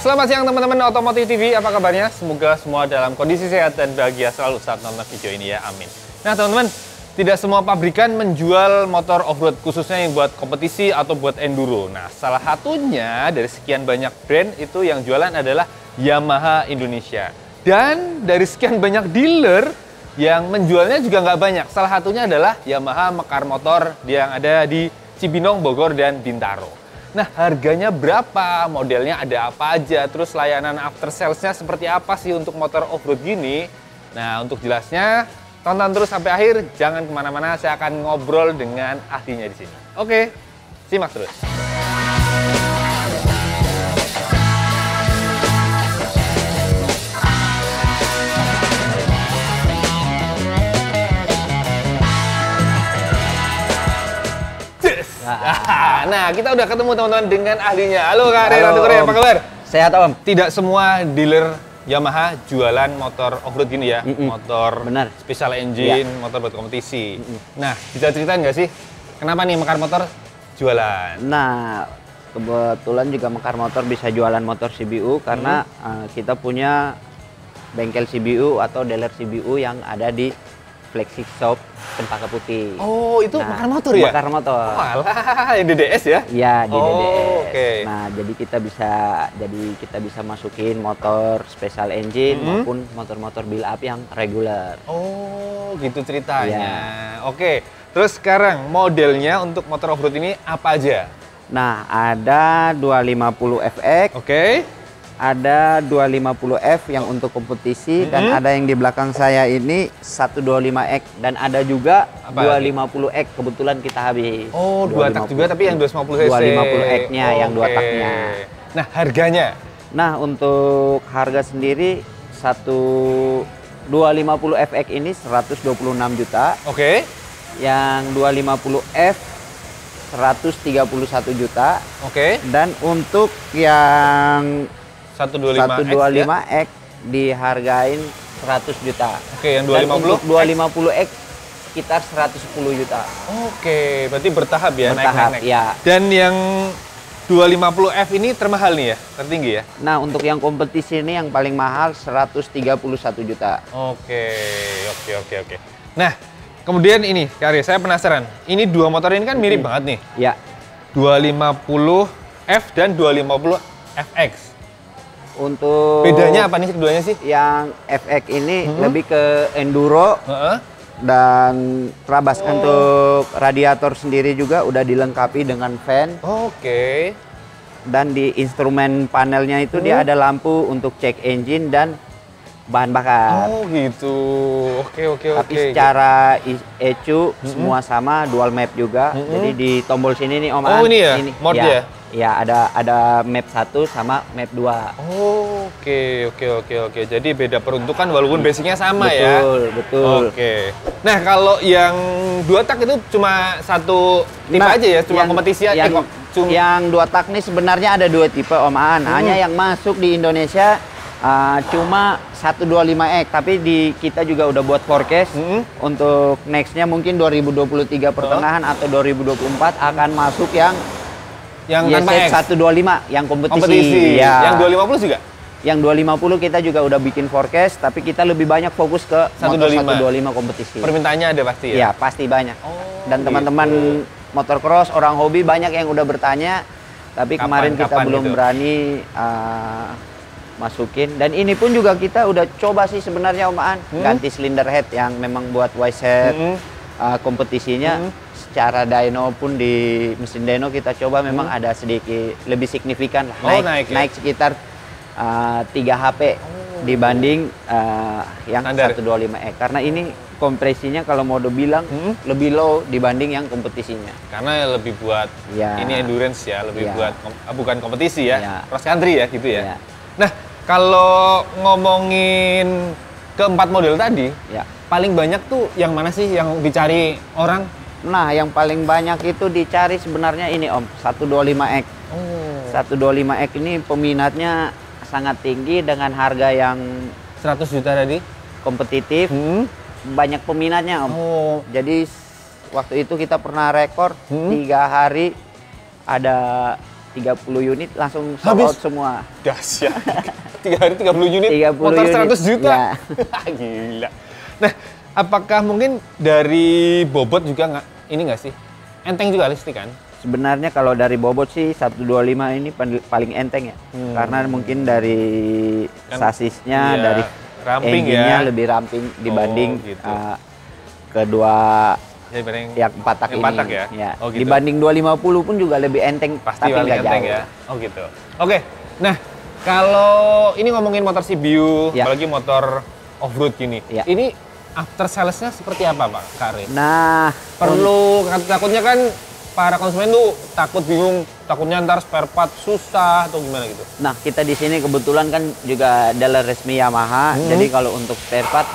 Selamat siang teman-teman Otomotif TV, apa kabarnya? Semoga semua dalam kondisi sehat dan bahagia selalu saat nonton video ini ya, amin. Nah teman-teman, tidak semua pabrikan menjual motor off-road khususnya yang buat kompetisi atau buat enduro. Nah salah satunya dari sekian banyak brand itu yang jualan adalah Yamaha Indonesia. Dan dari sekian banyak dealer yang menjualnya juga nggak banyak. Salah satunya adalah Yamaha Mekar Motor yang ada di Cibinong, Bogor, dan Bintaro. Nah, harganya berapa, modelnya ada apa aja, terus layanan after sales-nya seperti apa sih untuk motor off-road gini? Nah, untuk jelasnya, tonton terus sampai akhir, jangan kemana-mana, saya akan ngobrol dengan ahlinya di sini. Oke, simak terus. Nah, kita udah ketemu teman-teman dengan ahlinya. Halo Kak Ratu Korea, apa kabar? Sehat Om. Tidak semua dealer Yamaha jualan motor off-road gini ya? Motor Benar. special engine, motor buat kompetisi. Nah, bisa ceritain nggak sih kenapa nih Mekar Motor jualan? Nah, kebetulan juga Mekar Motor bisa jualan motor CBU karena kita punya bengkel CBU atau dealer CBU yang ada di flagship shop Cempaka Putih. Oh, itu Mekar Motor ya? Mekar Motor. Oh, alah, yang DDS ya? Iya, di DDS. Okay. Nah, jadi kita bisa masukin motor special engine maupun motor-motor build up yang reguler. Oh, gitu ceritanya. Ya. Oke. Terus sekarang modelnya untuk motor off-road ini apa aja? Nah, ada 250 FX. Oke. Ada 250F yang untuk kompetisi dan ada yang di belakang saya ini 125X dan ada juga 250X kebetulan kita habis. Oh, 2 tak juga tapi yang 250 cc. 250X-nya yang 2 taknya. Nah, harganya? Nah, untuk harga sendiri 250 FX ini 126 juta. Oke. Yang 250F 131 juta. Oke. Dan untuk yang 125X X dihargain 100 juta. Oke, yang 250? Dan untuk 250X sekitar 110 juta. Oke, berarti bertahap ya, bertahap, naik-naik. Ya. Dan yang 250F ini termahal nih ya, tertinggi ya? Nah, untuk yang kompetisi ini yang paling mahal 131 juta. Oke. Nah, kemudian ini, Kak Ari, saya penasaran. Ini dua motor ini kan mirip banget nih. Ya. 250F dan 250FX. Untuk bedanya apa nih keduanya sih? Yang FX ini lebih ke enduro dan terabas. Untuk radiator sendiri juga udah dilengkapi dengan fan. Oke. Dan di instrumen panelnya itu dia ada lampu untuk cek engine dan bahan bakar. Oh gitu. Oke. Tapi secara ECU semua sama, dual map juga. Jadi di tombol sini nih Om An. Oh ini ya? Mode ya? Ya, ada map 1 sama map 2. Oke. Jadi beda peruntukan walaupun basicnya sama ya? Betul. Oke. Nah, kalau yang 2 tak itu cuma satu tipe aja ya? Cuma kompetisi aja? Yang 2 tak nih sebenarnya ada 2 tipe Om An. Hanya yang masuk di Indonesia cuma 125X, tapi kita juga udah buat forecast untuk nextnya mungkin 2023 pertengahan atau 2024 akan masuk yang tanpa X 125 yang kompetisi. Ya. Yang 250 juga? Yang 250 kita juga udah bikin forecast, tapi kita lebih banyak fokus ke 125 kompetisi. Permintaannya ada pasti ya? Iya, pasti banyak. Dan teman-teman motocross, orang hobi banyak yang udah bertanya, tapi kemarin kita belum berani masukin. Dan ini pun juga kita udah coba sih sebenarnya Om Aan, ganti cylinder head yang memang buat wise head kompetisinya. Secara dyno pun di mesin dyno kita coba memang ada sedikit lebih signifikan lah, naik sekitar 3 HP dibanding yang 125X, karena ini kompresinya kalau mau dibilang lebih low dibanding yang kompetisinya. Karena lebih buat ini endurance ya, lebih buat bukan kompetisi ya, cross country ya gitu ya. Nah, kalau ngomongin keempat model tadi, paling banyak tuh yang mana sih yang dicari orang? Nah, yang paling banyak itu dicari sebenarnya ini Om, 125X. 125X ini peminatnya sangat tinggi dengan harga yang 100 juta tadi. Kompetitif. Banyak peminatnya Om. Jadi waktu itu kita pernah rekor 3 hari ada 30 unit langsung sold Habis? out semua. Dahsyat. 3 hari 30 unit, 30 motor 100 unit, juta. ya. Gila. Nah, apakah mungkin dari bobot juga nggak sih? Enteng juga listrik kan? Sebenarnya kalau dari bobot sih 125 ini paling enteng ya. Karena mungkin dari sasisnya, iya, dari ramping engine-nya ya. lebih ramping dibanding gitu. kedua Ya, yang 4 tak yang ini. 4 tak ya? Oh, gitu. Dibanding 250 pun juga lebih enteng, Pasti tapi paling nggak enteng jauh. ya. Oh gitu. Oke. Nah, kalau ini ngomongin motor CBU, Ya. apalagi motor off-road gini. Ya. Ini after sales-nya seperti apa, Pak Karin? Nah, Perlu, takutnya kan para konsumen tuh takut bingung, takutnya ntar spare part susah atau gimana gitu. Nah, kita di sini kebetulan kan juga dealer resmi Yamaha. Jadi kalau untuk spare part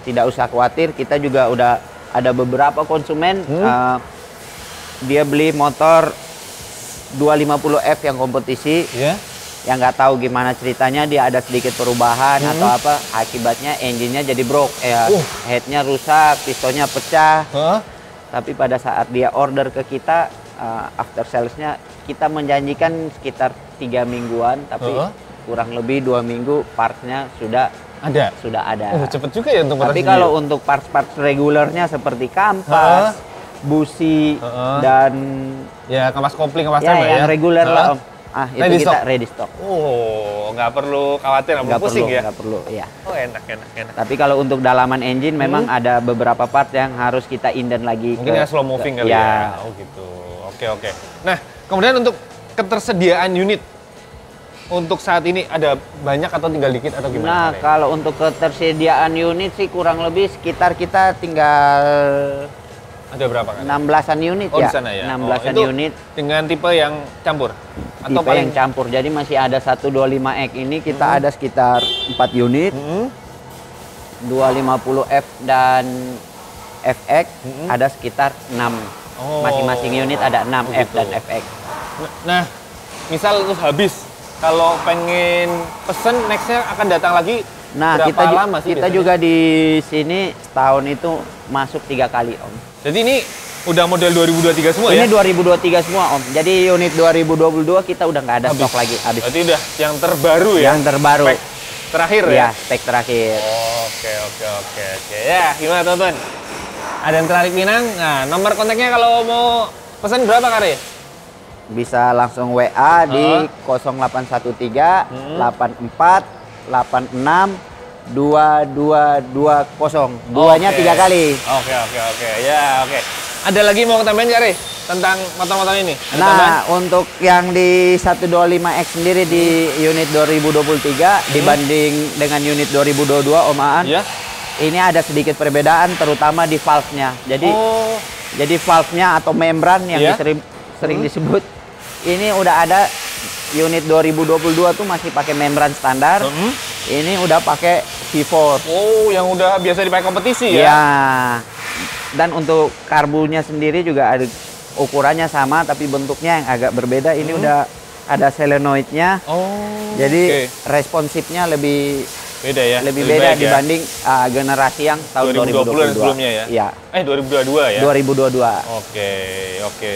tidak usah khawatir. Kita juga udah ada beberapa konsumen dia beli motor 250F yang kompetisi. Ya. Yang nggak tahu gimana ceritanya, dia ada sedikit perubahan atau apa, akibatnya engine-nya jadi broke, headnya rusak, pistonnya pecah. Tapi pada saat dia order ke kita, after sales-nya kita menjanjikan sekitar 3 mingguan, tapi kurang lebih 2 minggu parts-nya sudah ada. Oh, cepet juga ya untuk Tapi kalau untuk parts-parts regulernya seperti kampas, busi, dan ya kampas kopling, kampas ya, rem yang ya. reguler lah Om. Itu Ready kita stock? ready stock. Oh, nggak perlu khawatir, nggak perlu pusing ya? Nggak perlu, ya. Oh, enak. Tapi kalau untuk dalaman engine memang ada beberapa part yang harus kita inden lagi. Mungkin yang slow moving kali ya. Oh gitu. Oke. Nah, kemudian untuk ketersediaan unit untuk saat ini ada banyak atau tinggal dikit atau gimana? Nah, kalau untuk ketersediaan unit sih kurang lebih sekitar kita tinggal ada berapa kan? 16-an unit Oh, ya. di sana ya. 16-an itu unit. Dengan tipe yang campur atau Tipe yang campur. Jadi masih ada 125X ini kita ada sekitar 4 unit. 250F dan FX ada sekitar 6. Masing-masing unit ada 6 F dan FX. Nah, misal terus habis, kalau pengen pesen nextnya akan datang lagi. Nah, berapa kita lama sih kita biasanya? juga di sini setahun itu masuk 3 kali, Om. Jadi ini udah model 2023 semua ya? Ini 2023 semua, Om. Jadi unit 2022 kita udah nggak ada Habis. stok lagi, habis. Berarti udah yang terbaru ya? Yang terbaru. Spek terakhir ya? Ya, spek terakhir. Oke. Ya, gimana teman-teman? Ada yang tertarik Minang? Nah, nomor kontaknya kalau mau pesan berapa Kare? Bisa langsung WA di 0813 84 86 2220. Duanya 3 kali. Oke. Ya, oke. Ada lagi mau tambahin Kare tentang motor-motor ini? Ada tambahan? Nah, untuk yang di 125X sendiri di unit 2023 dibanding dengan unit 2022 Om Aan, Ya. ini ada sedikit perbedaan terutama di valve-nya. Jadi valve-nya atau membran yang Ya. sering disebut ini udah ada unit 2022 tuh masih pakai membran standar. Ini udah pakai V-Force. Oh, yang udah biasa dipakai kompetisi ya? Ya. Dan untuk karbunya sendiri juga ada ukurannya sama tapi bentuknya yang agak berbeda. Ini udah ada solenoidnya. Oh. Jadi responsifnya lebih beda ya? lebih beda baik ya? dibanding generasi yang tahun 2020 dan 2022. sebelumnya ya? Iya. 2022 ya? 2022. Oke.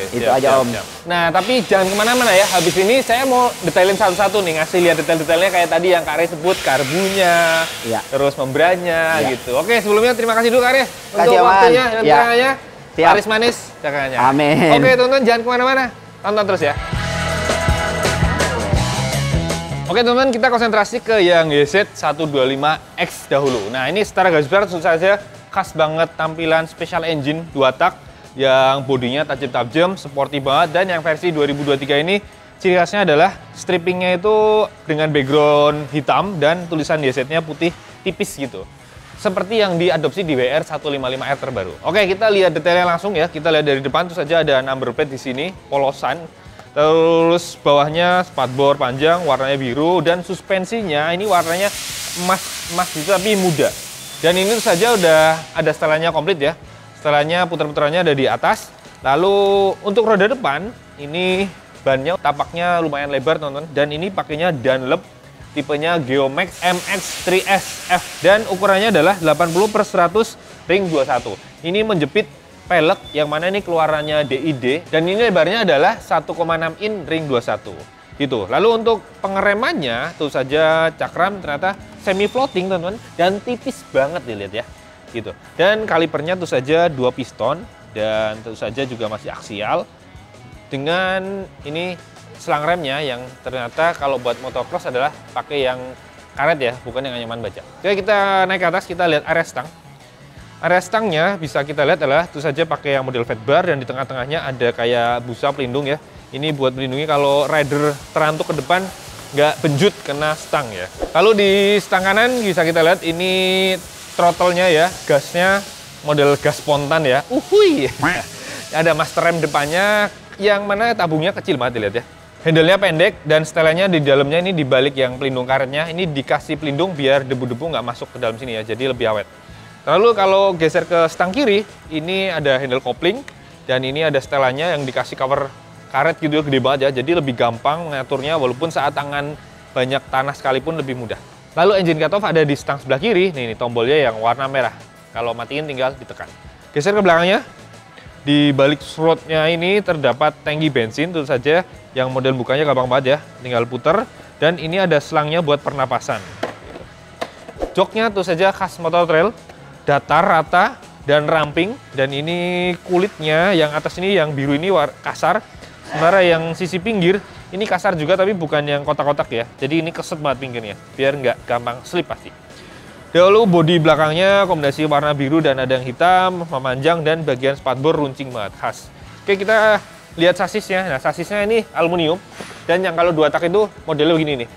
Itu aja, Om. Nah, tapi jangan kemana-mana ya. Habis ini saya mau detailin satu-satu nih, ngasih lihat detail-detailnya kayak tadi yang Kare sebut, karbunya, Iya. terus membrannya Iya. gitu. Oke, sebelumnya terima kasih dulu Kare Kasih, untuk Aman. waktunya dan Ya. keterangannya. Siap. Laris manis dagangannya. Amin. Oke, teman-teman jangan kemana-mana. Tonton terus ya. Oke teman-teman, kita konsentrasi ke yang YZ125X dahulu. Nah ini secara garis besar tentu saja khas banget tampilan special engine 2 tak yang bodinya tajam-tajam, sporty banget, dan yang versi 2023 ini ciri khasnya adalah strippingnya itu dengan background hitam dan tulisan YZ-nya putih tipis gitu. Seperti yang diadopsi di WR155R terbaru. Oke, kita lihat detailnya langsung ya. Kita lihat dari depan, terus saja ada number plate di sini, polosan. Terus bawahnya spatbor panjang, warnanya biru, dan suspensinya ini warnanya emas gitu tapi muda. Dan ini tentu saja udah ada setelannya komplit ya. Setelannya putar-puterannya ada di atas. Lalu untuk roda depan ini bannya tapaknya lumayan lebar teman-teman, dan ini pakainya Dunlop tipenya Geomax MX3SF dan ukurannya adalah 80/100 ring 21. Ini menjepit pelek yang mana ini keluarannya DID dan ini lebarnya adalah 1,6 in ring 21 gitu. Lalu untuk pengeremannya tuh saja cakram ternyata semi floating teman-teman dan tipis banget dilihat ya gitu. Dan kalipernya tuh saja 2 piston dan tentu saja juga masih aksial dengan ini selang remnya yang ternyata kalau buat motocross adalah pakai yang karet ya, bukan yang anyaman baja. Oke, kita naik ke atas, kita lihat area stang. Area stangnya bisa kita lihat adalah itu saja pakai yang model fat bar dan di tengah-tengahnya ada kayak busa pelindung ya. Ini buat melindungi kalau rider terantuk ke depan nggak benjut kena stang ya. Lalu di stang kanan bisa kita lihat ini throttle-nya ya, gasnya model gas spontan ya. Uhuy. Ada master rem depannya yang mana tabungnya kecil banget dilihat ya. Handle-nya pendek dan setelannya di dalamnya ini dibalik yang pelindung karetnya ini dikasih pelindung biar debu-debu nggak masuk ke dalam sini ya, jadi lebih awet. Lalu kalau geser ke stang kiri, ini ada handle kopling dan ini ada setelannya yang dikasih cover karet gitu, gede banget ya. Jadi lebih gampang mengaturnya walaupun saat tangan banyak tanah sekalipun lebih mudah. Lalu engine cutoff ada di stang sebelah kiri, nih tombolnya yang warna merah. Kalau matiin tinggal ditekan. Geser ke belakangnya, di balik slotnya ini terdapat tangki bensin tentu saja yang model bukanya gampang banget ya, tinggal puter. Dan ini ada selangnya buat pernapasan. Joknya tuh saja khas motor trail. Datar, rata, dan ramping. Dan ini kulitnya yang atas ini yang biru ini kasar. Sementara yang sisi pinggir ini kasar juga tapi bukan yang kotak-kotak ya. Jadi ini keset banget pinggirnya biar nggak gampang slip pasti. Lalu bodi belakangnya kombinasi warna biru dan ada yang hitam, memanjang dan bagian spatbor runcing banget khas. Oke, kita lihat sasisnya. Nah, sasisnya ini aluminium dan yang kalau 2 tak itu modelnya begini nih.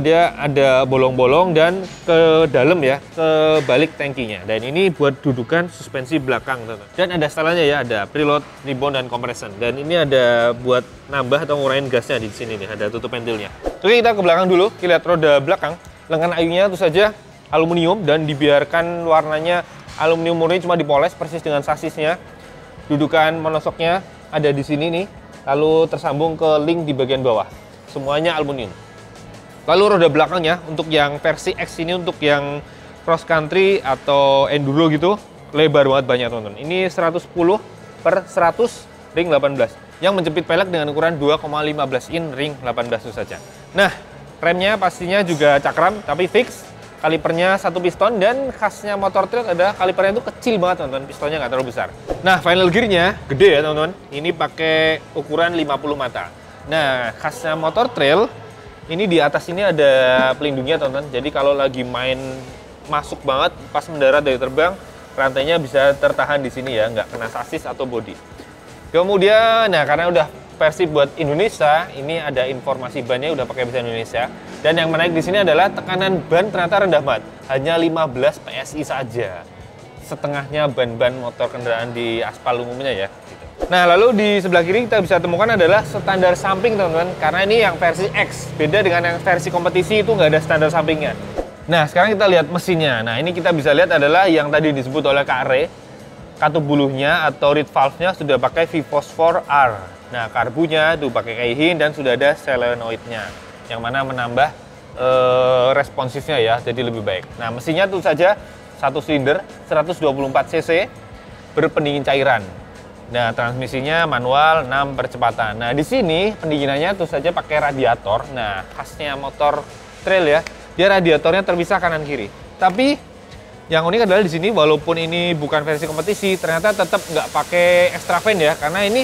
Dia ada bolong-bolong dan ke dalam ya, ke balik tangkinya. Dan ini buat dudukan suspensi belakang. Dan ada setelannya ya, ada preload, ribbon, dan compression. Dan ini ada buat nambah atau ngurangin gasnya di sini nih, ada tutup pentilnya. Oke, kita ke belakang dulu, kita lihat roda belakang. Lengan ayunya itu saja aluminium dan dibiarkan warnanya aluminium murni, cuma dipoles persis dengan sasisnya. Dudukan monosoknya ada di sini nih, lalu tersambung ke link di bagian bawah. Semuanya aluminium. Lalu roda belakangnya untuk yang versi X ini untuk yang cross country atau enduro gitu lebar banget banyak teman-teman. Ini 110/100 ring 18 yang menjepit pelek dengan ukuran 2,15 in ring 18 itu saja. Nah, remnya pastinya juga cakram tapi fix. Kalipernya 1 piston dan khasnya motor trail ada kalipernya itu kecil banget teman-teman, pistonnya nggak terlalu besar. Nah, final gearnya gede ya teman-teman. Ini pakai ukuran 50 mata. Nah, khasnya motor trail ini di atas ini ada pelindungnya teman-teman. Jadi kalau lagi main masuk banget pas mendarat dari terbang, rantainya bisa tertahan di sini ya, nggak kena sasis atau bodi. Kemudian, nah karena udah versi buat Indonesia, ini ada informasi bannya udah pakai bahasa Indonesia. Dan yang menarik di sini adalah tekanan ban ternyata rendah banget, hanya 15 PSI saja. Setengahnya ban-ban motor kendaraan di aspal umumnya ya. Nah, lalu di sebelah kiri kita bisa temukan adalah standar samping teman-teman, karena ini yang versi X, beda dengan yang versi kompetisi itu nggak ada standar sampingnya. Nah, sekarang kita lihat mesinnya. Nah, ini kita bisa lihat adalah yang tadi disebut oleh Kak Re, katup buluhnya atau reed valve-nya sudah pakai V-Phosphor R. Nah, karbunya tuh pakai Keihin dan sudah ada solenoid-nya, yang mana menambah responsifnya ya, jadi lebih baik. Nah, mesinnya tuh saja 1 silinder 124 cc berpendingin cairan. Nah, transmisinya manual 6 percepatan. Nah, di sini pendinginannya tuh saja pakai radiator. Nah, khasnya motor trail ya, dia radiatornya terpisah kanan kiri. Tapi yang unik adalah di sini walaupun ini bukan versi kompetisi, ternyata tetap nggak pakai extra fan ya, karena ini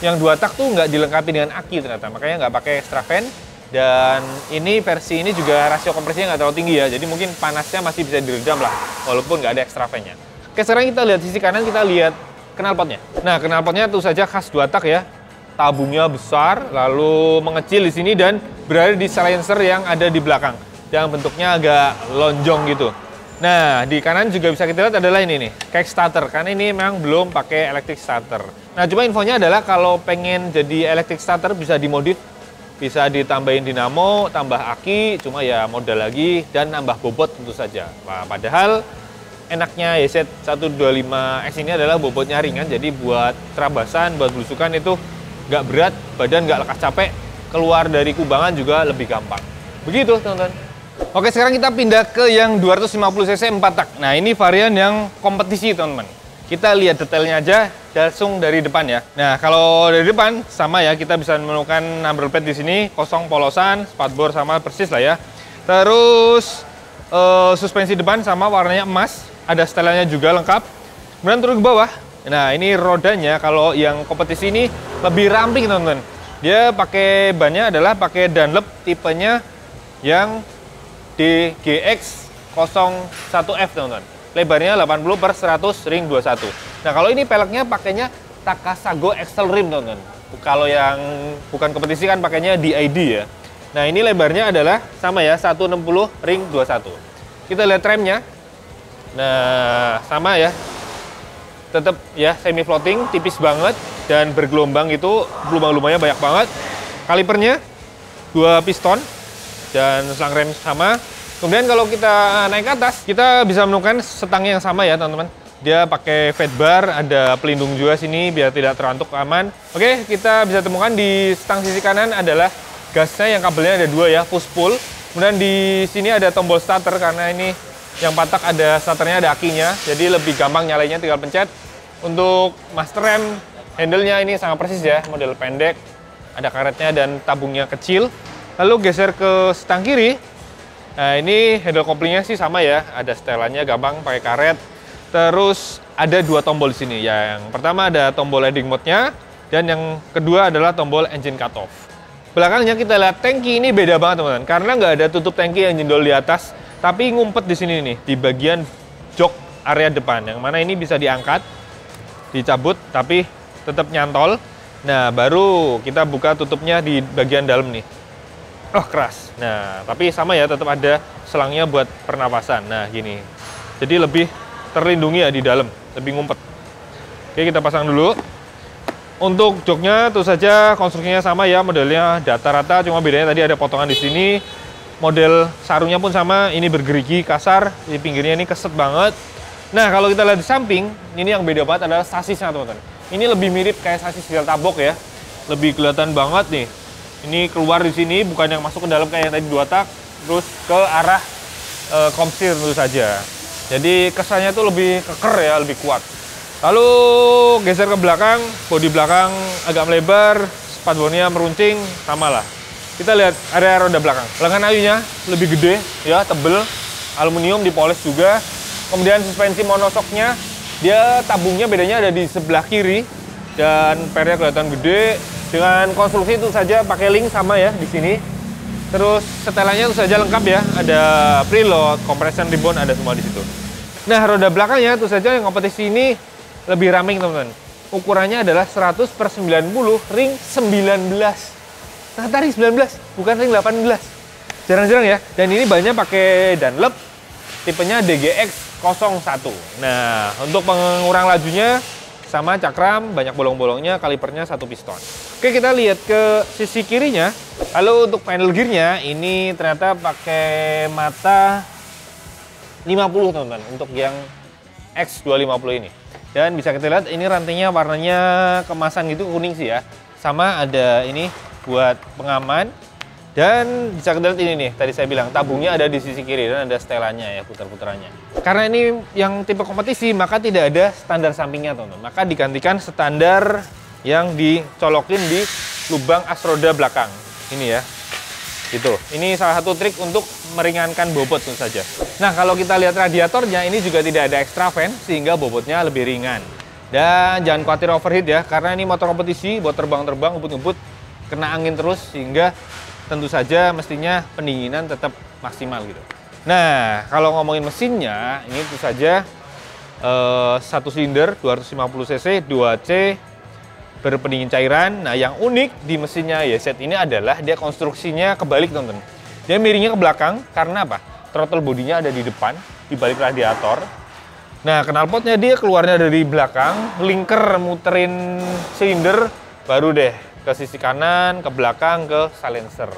yang 2 tak tuh nggak dilengkapi dengan aki ternyata, makanya nggak pakai extra fan. Dan ini versi ini juga rasio kompresinya nggak terlalu tinggi ya, jadi mungkin panasnya masih bisa diredam lah, walaupun nggak ada extra fan-nya. Oke, sekarang kita lihat sisi kanan, kita lihat knalpotnya. Nah, knalpotnya tuh saja khas 2 tak ya. Tabungnya besar, lalu mengecil di sini dan berada di silencer yang ada di belakang, yang bentuknya agak lonjong gitu. Nah, di kanan juga bisa kita lihat adalah ini nih, kickstarter, karena ini memang belum pakai electric starter. Nah, cuma infonya adalah kalau pengen jadi electric starter bisa dimodif, bisa ditambahin dinamo, tambah aki, cuma ya modal lagi dan nambah bobot tentu saja. Nah, padahal enaknya YZ125X ini adalah bobotnya ringan, jadi buat terabasan, buat belusukan itu nggak berat, badan nggak lekas capek, keluar dari kubangan juga lebih gampang. Begitu teman-teman. Oke, sekarang kita pindah ke yang 250cc 4 tak. Nah, ini varian yang kompetisi teman-teman. Kita lihat detailnya aja langsung dari depan ya. Nah, kalau dari depan sama ya, kita bisa menemukan number plate di sini kosong polosan, spatbor sama persis lah ya. Terus suspensi depan sama warnanya emas, ada setelannya juga lengkap. Kemudian turun ke bawah. Nah, ini rodanya kalau yang kompetisi ini lebih ramping, teman-teman. Dia pakai bannya adalah pakai Dunlop tipenya yang DGX 01F, teman-teman. Lebarnya 80/100 ring 21. Nah, kalau ini peleknya pakainya Takasago Excel Rim, teman-teman. Kalau yang bukan kompetisi kan pakainya DID ya. Nah, ini lebarnya adalah sama ya, 160 ring 21. Kita lihat remnya. Nah, sama ya. Tetap ya semi floating, tipis banget dan bergelombang itu, lubang-lubangnya banyak banget. Kalipernya 2 piston dan selang rem sama. Kemudian kalau kita naik ke atas, kita bisa menemukan setangnya yang sama ya, teman-teman. Dia pakai fat bar, ada pelindung juga sini biar tidak terantuk, aman. Oke, kita bisa temukan di stang sisi kanan adalah gasnya yang kabelnya ada 2 ya, push pull. Kemudian di sini ada tombol starter karena ini yang patak ada starternya, ada akinya, jadi lebih gampang nyalainnya, tinggal pencet. Untuk master rem, handle-nya ini sangat persis ya, model pendek, ada karetnya dan tabungnya kecil. Lalu geser ke stang kiri. Nah, ini handle couplingnya sih sama ya, ada setelannya gampang pakai karet. Terus ada 2 tombol di sini. Yang pertama ada tombol heading mode-nya dan yang kedua adalah tombol engine cutoff. Belakangnya kita lihat tangki ini beda banget, teman-teman, karena nggak ada tutup tangki yang jendol di atas, tapi ngumpet di sini nih, di bagian jok area depan, yang mana ini bisa diangkat, dicabut, tapi tetap nyantol. Nah, baru kita buka tutupnya di bagian dalam nih. Oh, keras. Nah, tapi sama ya, tetap ada selangnya buat pernapasan. Nah, gini. Jadi lebih terlindungi ya di dalam, lebih ngumpet. Oke, kita pasang dulu. Untuk joknya tentu saja konstruksinya sama ya, modelnya datar rata, cuma bedanya tadi ada potongan di sini. Model sarungnya pun sama, ini bergerigi kasar, di pinggirnya ini keset banget. Nah, kalau kita lihat di samping, ini yang beda banget adalah sasisnya, teman-teman. Ini lebih mirip kayak sasis Delta Box ya, lebih kelihatan banget nih. Ini keluar di sini, bukan yang masuk ke dalam kayak yang tadi 2 tak, terus ke arah komstir tentu saja. Jadi kesannya tuh lebih keker ya, lebih kuat. Lalu geser ke belakang, bodi belakang agak melebar, spatbornya meruncing, sama lah. Kita lihat area roda belakang. Lengan ayunya lebih gede, ya, tebel, aluminium, dipoles juga. Kemudian suspensi monosoknya, dia tabungnya bedanya ada di sebelah kiri dan pernya kelihatan gede. Dengan konstruksi itu saja pakai link sama ya di sini. Terus setelannya itu saja lengkap ya, ada preload, compression ribbon, ada semua di situ. Nah, roda belakangnya itu saja yang kompetisi ini lebih ramping, teman-teman. Ukurannya adalah 100/90 ring 19. Nah, tadi 19, bukan ring 18. Jarang-jarang ya. Dan ini banyak pakai Dunlop, tipenya DGX 01. Nah, untuk pengurang lajunya sama cakram, banyak bolong-bolongnya, kalipernya 1 piston. Oke, kita lihat ke sisi kirinya. Lalu untuk panel gearnya, ini ternyata pakai mata 50, teman-teman, untuk yang X250 ini. Dan bisa kita lihat ini rantainya warnanya kemasan gitu, kuning sih ya. Sama ada ini buat pengaman. Dan bisa kita lihat ini nih, tadi saya bilang tabungnya ada di sisi kiri dan ada setelannya ya, putar-putarannya. Karena ini yang tipe kompetisi, maka tidak ada standar sampingnya, teman-teman. Maka digantikan standar yang dicolokin di lubang as roda belakang. Ini ya. Gitu. Ini salah satu trik untuk meringankan bobot tentu saja. Nah, kalau kita lihat radiatornya, ini juga tidak ada extra fan sehingga bobotnya lebih ringan. Dan jangan khawatir overheat ya, karena ini motor kompetisi buat terbang-terbang, ngebut-ngebut, kena angin terus sehingga tentu saja mestinya pendinginan tetap maksimal gitu. Nah, kalau ngomongin mesinnya, ini tentu saja 1 silinder 250 cc 2C berpendingin cairan. Nah, yang unik di mesinnya YZ ini adalah dia konstruksinya kebalik, teman-teman. Dia miringnya ke belakang karena apa? Throttle bodinya ada di depan, di balik radiator. Nah, knalpotnya dia keluarnya dari belakang, linker muterin silinder, baru deh ke sisi kanan, ke belakang, ke silencer.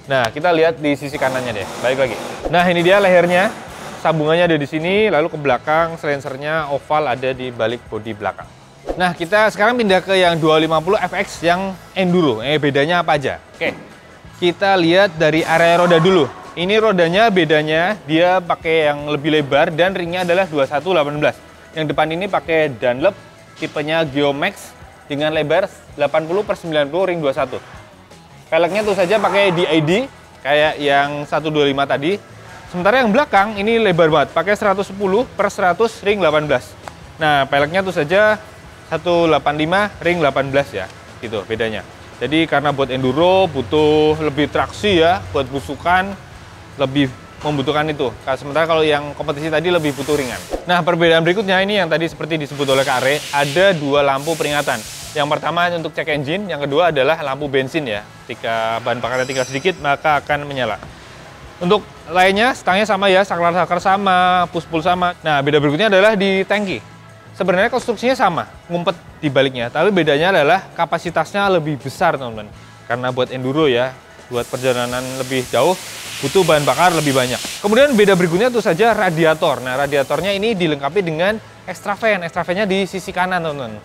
Nah, kita lihat di sisi kanannya deh, balik lagi. Nah, ini dia lehernya, sambungannya ada di sini, lalu ke belakang, silencernya oval ada di balik bodi belakang. Nah, kita sekarang pindah ke yang 250 FX yang enduro. Bedanya apa aja? Oke, kita lihat dari area roda dulu. Ini rodanya bedanya dia pakai yang lebih lebar dan ringnya adalah 2118. Yang depan ini pakai Dunlop, tipenya Geomax dengan lebar 80/90 ring 21. Peleknya tuh saja pakai DID kayak yang 125 tadi. Sementara yang belakang ini lebar banget, pakai 110/100 ring 18. Nah, peleknya tuh saja 185 ring 18 ya, gitu bedanya. Jadi karena buat enduro butuh lebih traksi ya, buat busukan lebih membutuhkan itu. Sementara kalau yang kompetisi tadi lebih butuh ringan. Nah, perbedaan berikutnya ini yang tadi seperti disebut oleh Kak Are, ada 2 lampu peringatan. Yang pertama untuk cek engine, yang kedua adalah lampu bensin ya. Ketika bahan bakarnya tinggal sedikit, maka akan menyala. Untuk lainnya, stangnya sama ya, saklar-saklar sama, push-pull sama. Nah, beda berikutnya adalah di tangki. Sebenarnya konstruksinya sama, ngumpet di baliknya, tapi bedanya adalah kapasitasnya lebih besar, teman-teman. Karena buat enduro ya, buat perjalanan lebih jauh, butuh bahan bakar lebih banyak. Kemudian beda berikutnya itu saja radiator. Nah, radiatornya ini dilengkapi dengan extra fan. Extra fan-nya di sisi kanan, teman-teman.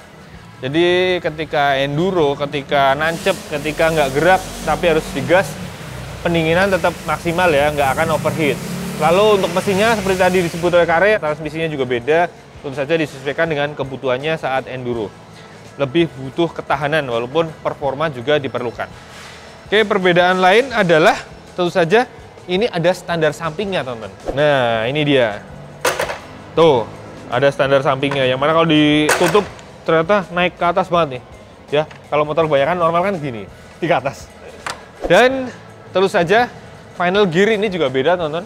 Jadi ketika enduro, ketika nancep, ketika nggak gerak, tapi harus digas, pendinginan tetap maksimal ya, nggak akan overheat. Lalu untuk mesinnya, seperti tadi disebut oleh Kare, transmisinya juga beda. Tentu saja disesuaikan dengan kebutuhannya saat enduro. Lebih butuh ketahanan, walaupun performa juga diperlukan. Oke, perbedaan lain adalah tentu saja ini ada standar sampingnya, teman-teman. Nah, ini dia. Tuh, ada standar sampingnya. Yang mana kalau ditutup ternyata naik ke atas banget nih. Ya, kalau motor kebanyakan normal kan gini, di ke atas. Dan tentu saja final gear ini juga beda, teman-teman.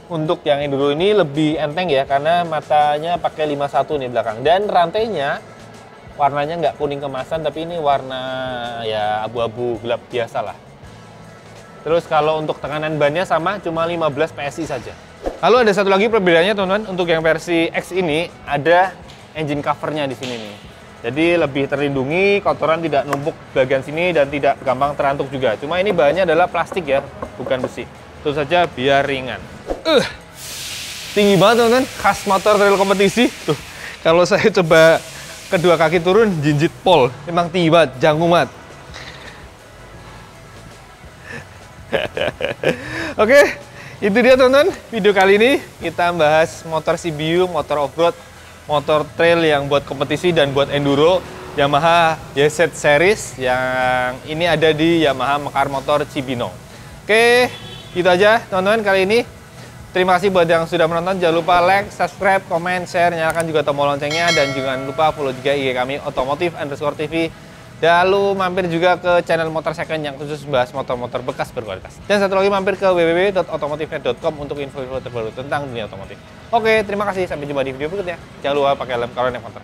Untuk yang enduro ini lebih enteng ya, karena matanya pakai 51 nih belakang. Dan rantainya warnanya nggak kuning kemasan, tapi ini warna ya abu-abu gelap biasa lah. Terus kalau untuk tekanan bannya sama, cuma 15 PSI saja. Lalu ada satu lagi perbedaannya, teman-teman. Untuk yang versi X ini ada engine covernya di sini nih. Jadi lebih terlindungi, kotoran tidak numpuk bagian sini dan tidak gampang terantuk juga. Cuma ini bahannya adalah plastik ya, bukan besi. Tentu saja biar ringan. Tinggi banget, teman-teman. Khas motor trail kompetisi. Tuh, kalau saya coba kedua kaki turun, jinjit pol. Memang tinggi banget, jangkung banget. Oke, itu dia, teman-teman. Video kali ini kita bahas motor CBU, motor off-road, motor trail yang buat kompetisi dan buat enduro. Yamaha YZ Series yang ini ada di Yamaha Mekar Motor Cibinong. Oke, itu aja, teman-teman, kali ini. Terima kasih buat yang sudah menonton. Jangan lupa like, subscribe, komen, share, nyalakan juga tombol loncengnya. Dan jangan lupa follow juga IG kami otomotif_tv. Dan lalu mampir juga ke channel Motor Second yang khusus bahas motor-motor bekas berkualitas. Dan satu lagi mampir ke www.otomotifnet.com untuk info-info terbaru tentang dunia otomotif. Oke, terima kasih. Sampai jumpa di video berikutnya. Jangan lupa pakai helm kalau naik motor.